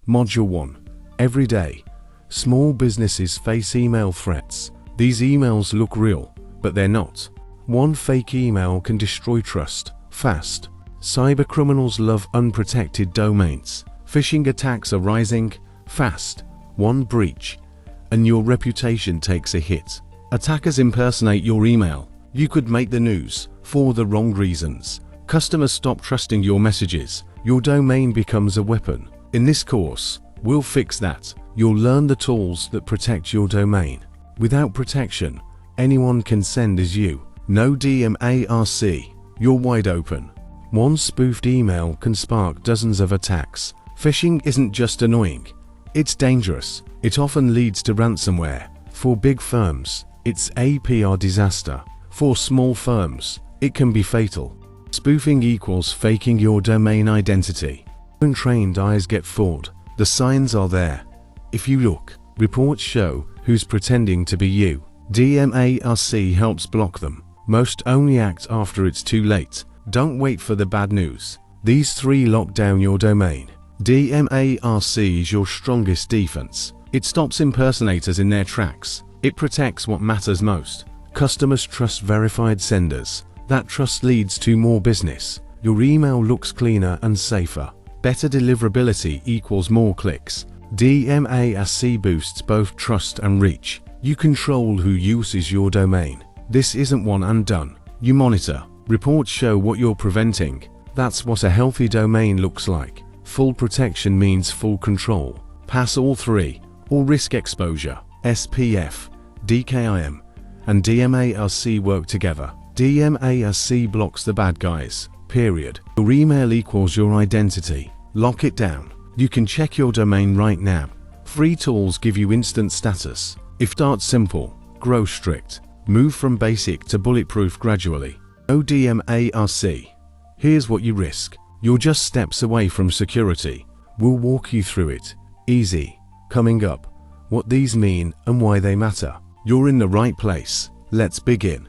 Module 1. Every day, small businesses face email threats. These emails look real, but they're not. One fake email can destroy trust fast. Cybercriminals love unprotected domains. Phishing attacks are rising fast. One breach, and your reputation takes a hit. Attackers impersonate your email. You could make the news for the wrong reasons. Customers stop trusting your messages. Your domain becomes a weapon. In this course, we'll fix that. You'll learn the tools that protect your domain. Without protection, anyone can send as you. No DMARC. You're wide open. One spoofed email can spark dozens of attacks. Phishing isn't just annoying. It's dangerous. It often leads to ransomware. For big firms, it's a PR disaster. For small firms, it can be fatal. Spoofing equals faking your domain identity. Untrained eyes get fooled. The signs are there. If you look, reports show who's pretending to be you. DMARC helps block them. Most only act after it's too late. Don't wait for the bad news. These 3 lock down your domain. DMARC is your strongest defense. It stops impersonators in their tracks. It protects what matters most. Customers trust verified senders. That trust leads to more business. Your email looks cleaner and safer. Better deliverability equals more clicks. DMARC boosts both trust and reach. You control who uses your domain. This isn't one and done. You monitor. Reports show what you're preventing. That's what a healthy domain looks like. Full protection means full control. Pass all 3. All risk exposure, SPF, DKIM, and DMARC work together. DMARC blocks the bad guys, period. Your email equals your identity. Lock it down. You can check your domain right now. Free tools give you instant status. If start simple, grow strict. Move from basic to bulletproof gradually. No DMARC. Here's what you risk. You're just steps away from security. We'll walk you through it. Easy. Coming up, what these mean and why they matter. You're in the right place. Let's begin.